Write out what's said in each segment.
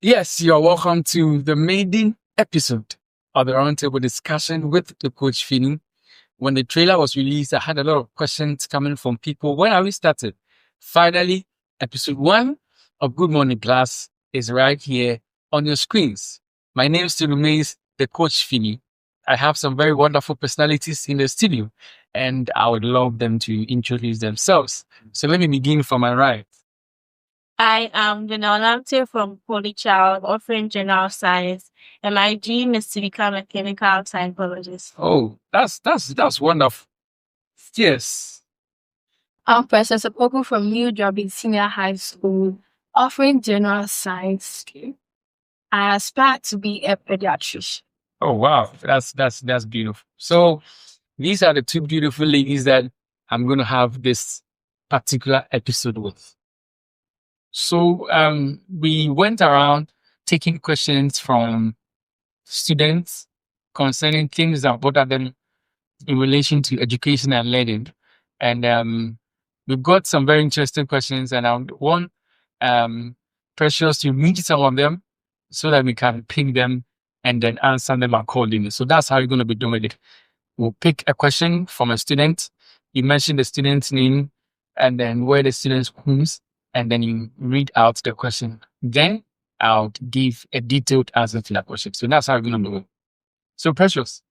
Yes, you're welcome to the maiden episode of the roundtable discussion with the coach Finney. When the trailer was released, I had a lot of questions coming from people. When are we started? Finally, episode 1 of Good Morning Class is right here on your screens. My name still remains the coach Finney. I have some very wonderful personalities in the studio, and I would love them to introduce themselves. So let me begin from my right. I am Renalante from Polychild, offering general science, and my dream is to become a clinical psychologist. Oh, that's wonderful. Yes. I'm Professor Poku from New Jobbing Senior High School, offering general science. I aspire to be a pediatrician. Oh wow, that's beautiful. So these are the two beautiful ladies that I'm going to have this particular episode with. So we went around taking questions from students concerning things that bother them in relation to education and learning, and we've got some very interesting questions, and I want Precious to read some of them so that we can pick them and then answer them accordingly. So that's how you're going to be doing it. We'll pick a question from a student. You mention the student's name and then where the student comes, and then you read out the question. Then I'll give a detailed answer to that question. So that's how you're going to do it. So Precious,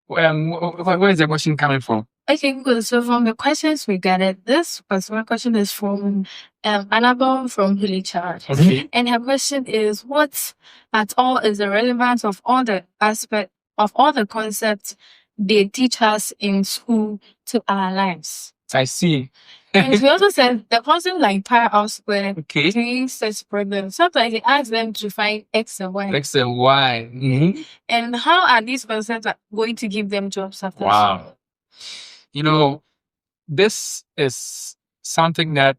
where is the question coming from? Okay, good. So from the questions we gathered, this personal question is from Annabelle from Hilly Charge. Okay. And her question is, what at all is the relevance of all the aspect of all the concepts they teach us in school to our lives? I see. And we also said the concept like pi r squared, Okay. doing such problems. Sometimes they ask them to find x and y. X and Y. Mm-hmm. And how are these concepts going to give them jobs after? Wow. You know, this is something that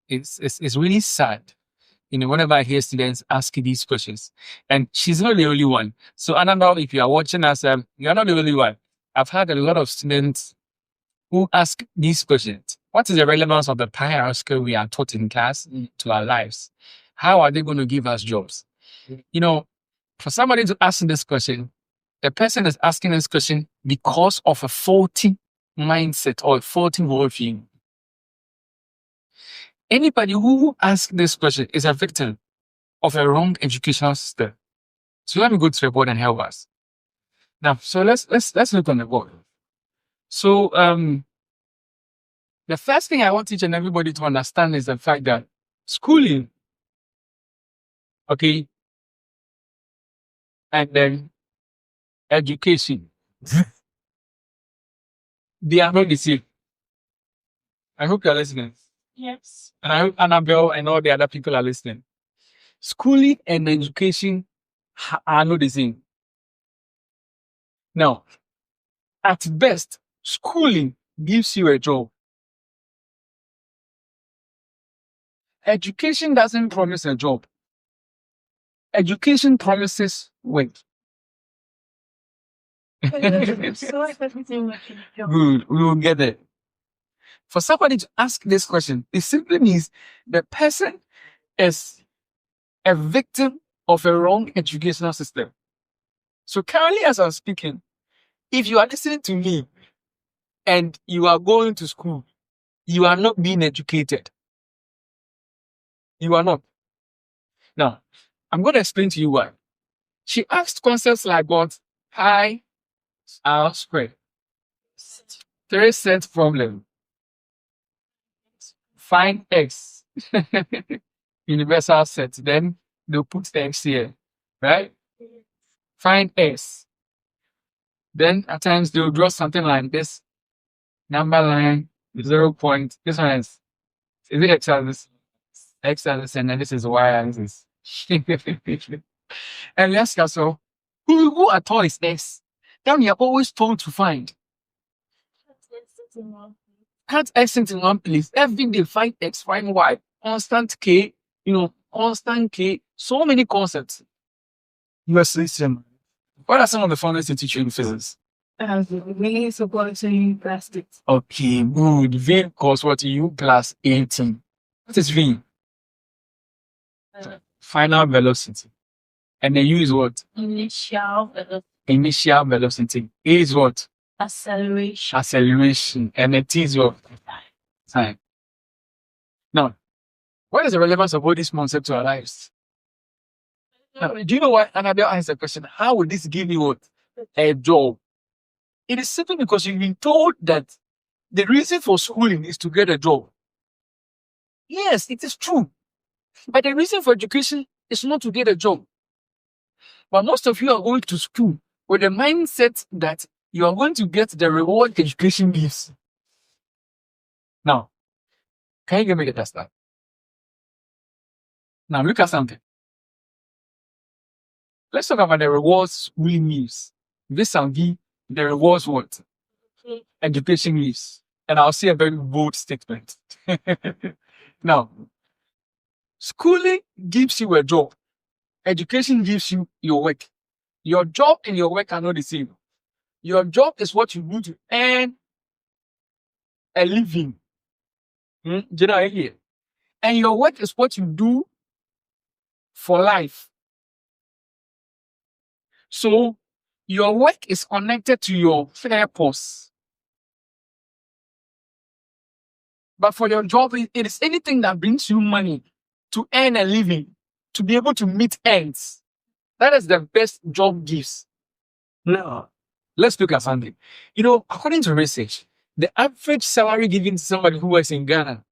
is really sad. You know, whenever I hear students asking these questions, and she's not the only one. So, Annabelle, if you are watching us, you're not the only one. I've had a lot of students who ask these questions. What is the relevance of the pi r square we are taught in class to our lives? How are they going to give us jobs? You know, for somebody to ask this question, the person is asking this question because of a faulty mindset or a faulty worldview. Anybody who asks this question is a victim of a wrong educational system. So let me go to the board and help us. Now, so let's look on the board. So the first thing I want each and everybody to understand is the fact that schooling, okay, and then education, they are not the same. I hope you're listening. Yes. And I hope Annabelle and all the other people are listening. Schooling and education are not the same. Now, at best, schooling gives you a job. Education doesn't promise a job. Education promises work. Good, we will get it. For somebody to ask this question, it simply means the person is a victim of a wrong educational system. So currently, as I'm speaking, if you are listening to me and you are going to school, you are not being educated. You are not. Now, I'm going to explain to you why. She asked concepts like what? Pi r squared. 3-set problem. Find x. Universal set. Then they'll put the x here, right? Find s. Then at times they'll draw something like this. Number line, 0 point. This one is it x axis? X axis, and then this is y axis. And we ask ourselves, who at all is x? Then we are always told to find. Cut x into one place. Every day find x, find y. Constant k, constant k. So many concepts. US system. What are some of the founders to teach you in physics? V is equal to U plus 8. Okay, good. V equals what? U plus 18. What is V? final velocity. And then U is what? Initial velocity. Initial velocity. A is what? Acceleration. Acceleration. And then T is what? Time. Now, what is the relevance of all these concepts to our lives? Now, do you know why Annabelle asked the question? How would this give you what? A job? It is simply because you've been told that the reason for schooling is to get a job. Yes, it is true. But the reason for education is not to get a job. But most of you are going to school with the mindset that you are going to get the reward education gives. Now, can you give me the test that? Now, look at something. Let's talk about the rewards schooling gives. This will be the rewards what? Education gives. And I'll say a very bold statement. Now, schooling gives you a job. Education gives you your work. Your job and your work are not the same. Your job is what you do to earn a living. Do you know here? And your work is what you do for life. So your work is connected to your purpose. But for your job, it is anything that brings you money to earn a living, to be able to meet ends. That is the best job gives. Now, let's look at something. You know, according to research, the average salary given to somebody who works in Ghana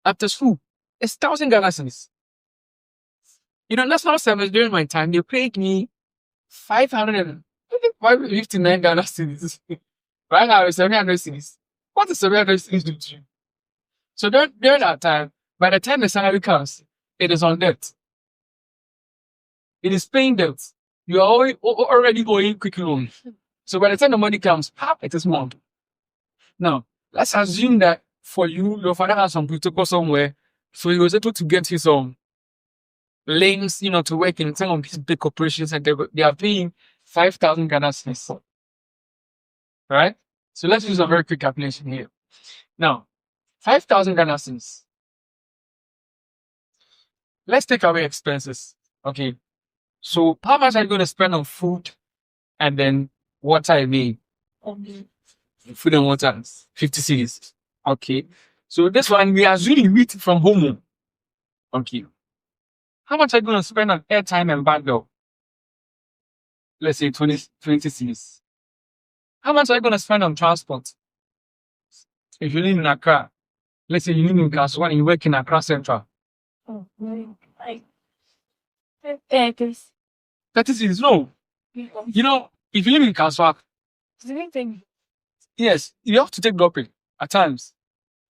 after school is 1,000 Ghana cedis. You know, national service during my time, they paid me 559 Ghana cedis. Right now, it's 700 cedis. What is 700 cedis do to you? So during that time, by the time the salary comes, it is on debt. It is paying debt. You are already owing quick loan. So by the time the money comes, it is more. Now, let's assume that for you, your father has some protocol somewhere, so he was able to get his links, to work in some of these big corporations, and they are paying 5,000 Ghana cedis. Right? So let's use a very quick calculation here. Now, 5,000 Ghana cedis. Let's take away expenses. Okay. So how much are you going to spend on food and then water I mean? Food and water, 50 cedis. Okay. So this one, we are really eat from home. Okay. How much are you going to spend on airtime and bundle? Let's say 20 cedis. How much are you going to spend on transport? If you live in Accra, let's say you live in Kaswa and you work in Accra Central. 30 cedis. No. You know, if you live in Kaswa, yes, you have to take dropping at times.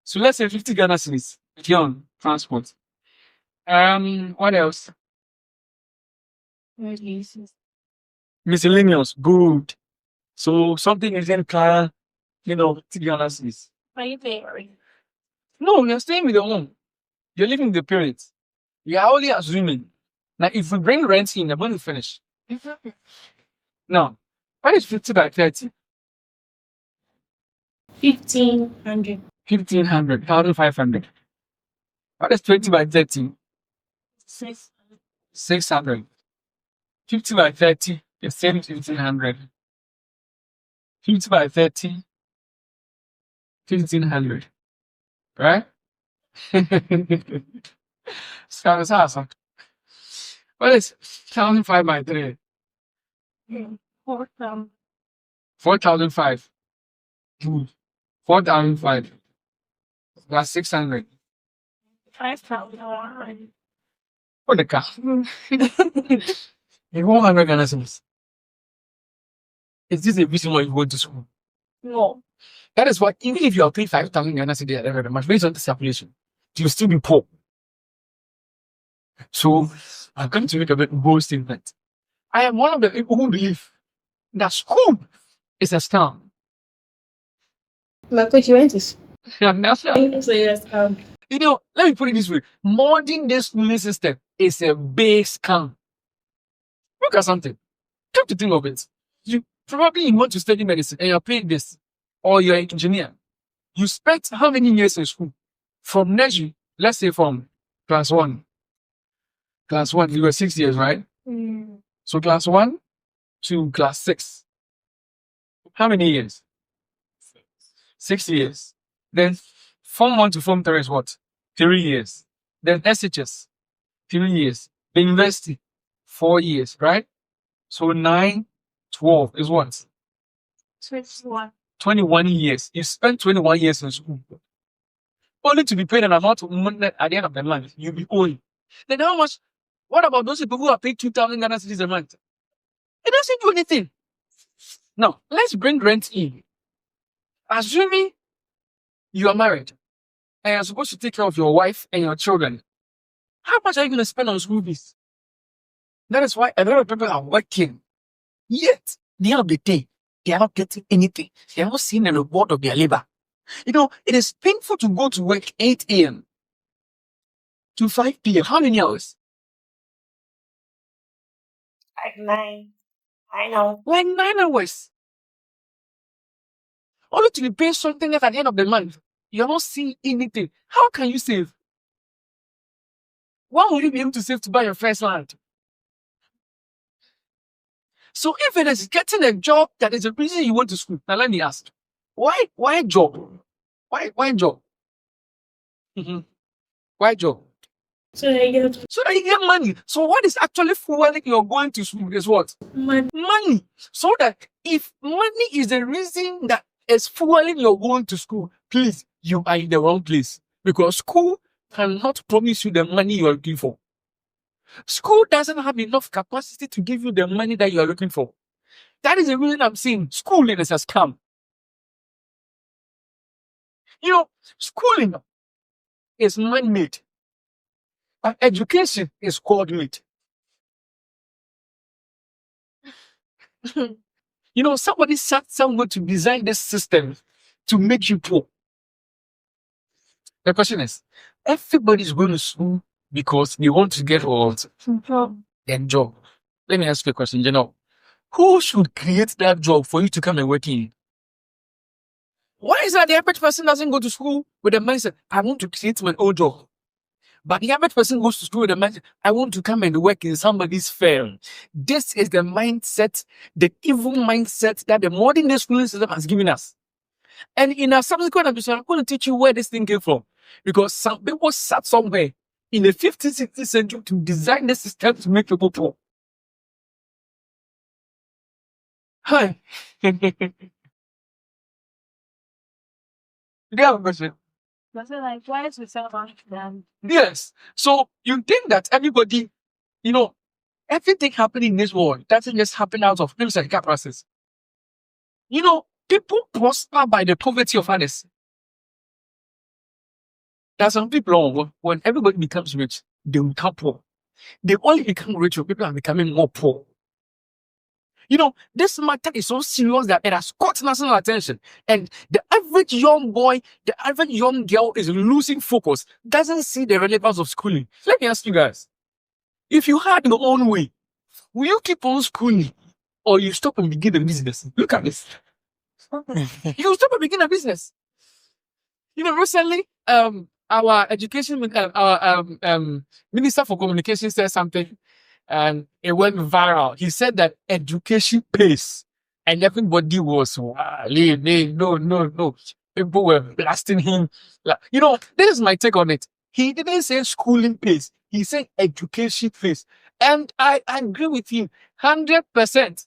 So let's say 50 Ghana cedis on transport. What else? Miscellaneous, good. So something is in car, 50 Ghana cedis. Are you paying? No, you're staying with your mom. You're living with the parents. You're only assuming. Now, if we bring rent in, I'm going to finish. Now, what is 50 by 30? 1,500. 1,500, 1,500. What is 20 by 30? 600. 50 by 30, you're saving 1,500. 50 by 30, 1,500. Right? Sounds awesome. What is 1,005 by 3? 4,000. 4,005. 4,005. That's 600. 5,000. For the car. 100 Ghana cedis. Is this a reason why you go to school? No. That is why, even if you are paying 5,000 Ghana cedis at every month, based on this calculation, you'll still be poor. So, I'm going to make a very bold statement. I am one of the people who believe that school is a scam. My coach, you went to school. So yes, let me put it this way. Modern day schooling system is a base scam. Look at something. Come to think of it. You probably want to study medicine and you're paying this, or you're an engineer. You spent how many years in school? From nursery, let's say from class 1. Class 1, you were 6 years, right? So class 1 to class 6. How many years? 6 years. Then Form 1 to Form 3 is what? 3 years. Then SHS, 3 years. The university, 4 years, right? So 9, 12 is what? 21 years. You spent 21 years in school. Only to be paid an amount of money at the end of the month. You'll be owing. Then how much? What about those people who are paid 2,000 Ghana cedis a month? It doesn't do anything. Now, let's bring rent in. Assuming you are married and you're supposed to take care of your wife and your children, how much are you going to spend on school fees? That is why a lot of people are working. Yet, at the end of the day, they are not getting anything. They are not seeing the reward of their labor. You know, it is painful to go to work 8 a.m. to 5 p.m. How many hours? Like 9. I know. Like 9 hours. Only to be paid something else at the end of the month. You're not seeing anything. How can you save? When will you be able to save to buy your first land? So if it is getting a job that is the reason you went to school, now let me ask, why job? Why job? Why job? So that you get money. So what is actually fueling your going to school is what? Money. So that if money is the reason that is fueling your going to school, please, you are in the wrong place. Because school cannot promise you the money you are looking for. School doesn't have enough capacity to give you the money that you are looking for. That is the reason I'm saying schooling is a scam. You know, schooling is man-made. And education is God-made. You know, somebody sat somewhere to design this system to make you poor. The question is, everybody's going to school because they want to get what? Their job. Let me ask you a question, who should create that job for you to come and work in? Why is that the average person doesn't go to school with the mindset, I want to create my own job? But the average person goes to school with the mindset, I want to come and work in somebody's firm. This is the mindset, the evil mindset that the modern day schooling system has given us. And in a subsequent episode, I'm going to teach you where this thing came from. Because some people sat somewhere in the 15th, 16th century to design the system to make people poor. Hi. Do you have a question? like, why is it so much then? Yes. So you think that everybody, you know, everything happening in this world doesn't just happen out of physical process. You know, people prosper by the poverty of others. There are some people, when everybody becomes rich, they become poor. They only become rich when people are becoming more poor. You know, this matter is so serious that it has caught national attention. And the average young boy, the average young girl is losing focus, doesn't see the relevance of schooling. Let me ask you guys, if you had your own way, will you keep on schooling or you stop and begin a business? Look at this. You stop and begin a business. You know, recently, our minister for communication said something and it went viral. He said that education pays, and everybody was no. People were blasting him. You know, this is my take on it. He didn't say schooling pays. He said education pays, and I agree with him 100%.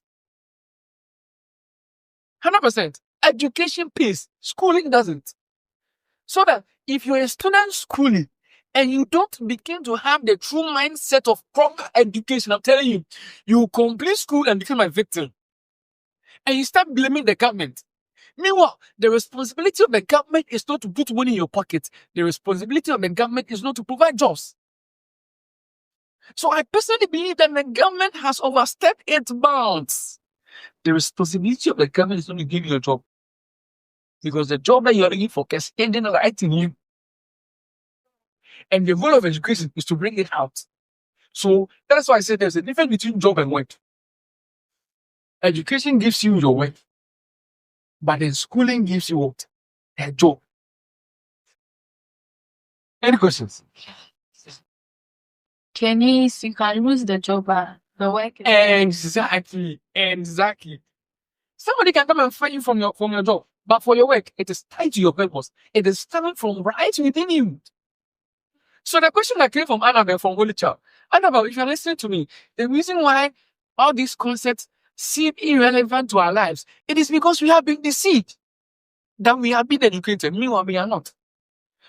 100%. Education pays. Schooling doesn't. So that if you're a student schooling and you don't begin to have the true mindset of proper education, I'm telling you, you complete school and become a victim. And you start blaming the government. Meanwhile, the responsibility of the government is not to put money in your pocket. The responsibility of the government is not to provide jobs. So I personally believe that the government has overstepped its bounds. The responsibility of the government is not to give you a job. Because the job that you are looking for is hidden right in you. And the goal of education is to bring it out. So that's why I said there's a difference between job and work. Education gives you your work, but then schooling gives you what? A job. Any questions? Kenny's, you can lose the job, the work. Exactly. Somebody can come and fire you from your job, but for your work, it is tied to your purpose. It is coming from right within you. So the question that came from Annabelle from Holy Child, Annabelle, if you're listening to me, the reason why all these concepts seem irrelevant to our lives, it is because we have been deceived that we have been educated. Meanwhile, we are not.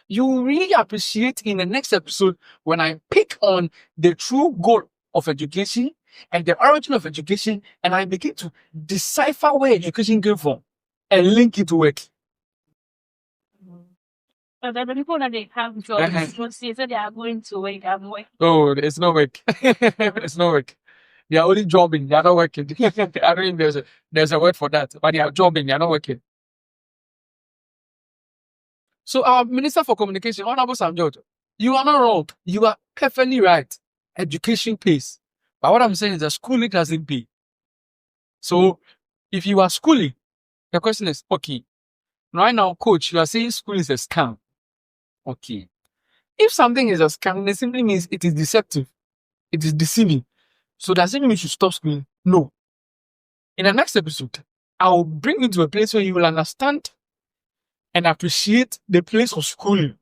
You will really appreciate in the next episode when I pick on the true goal of education and the origin of education, and I begin to decipher where education came from and link it to work. But the people that they have jobs, so they are going to work and work. Oh, it's no work. It's no work. They are only jobbing. They are not working. I don't think there's a word for that, but they are jobbing. They are not working. So our Minister for Communication, Honorable Sam George, you are not wrong. You are perfectly right. Education pays. But what I'm saying is that schooling doesn't pay. So if you are schooling, the question is, okay, right now, coach, you are saying school is a scam. Okay. If something is a scam, it simply means it is deceptive. It is deceiving. So does it mean you should stop schooling? No. In the next episode, I will bring you to a place where you will understand and appreciate the place of schooling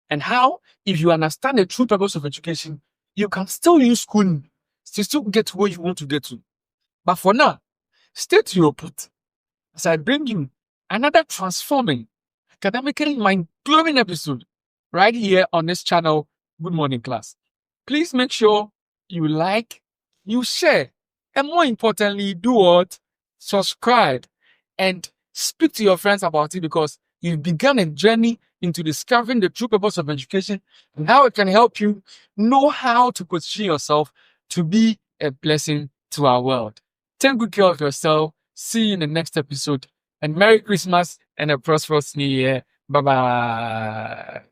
and how, if you understand the true purpose of education, you can still use schooling to still get to where you want to get to. But for now, stay to your put as I bring you another transforming, academically mind-blowing episode right here on this channel, Good Morning Class. Please make sure you like, you share, and more importantly, do what? Subscribe and speak to your friends about it, because you've begun a journey into discovering the true purpose of education and how it can help you know how to position yourself to be a blessing to our world. Take good care of yourself. See you in the next episode. And Merry Christmas and a prosperous New Year. Bye-bye.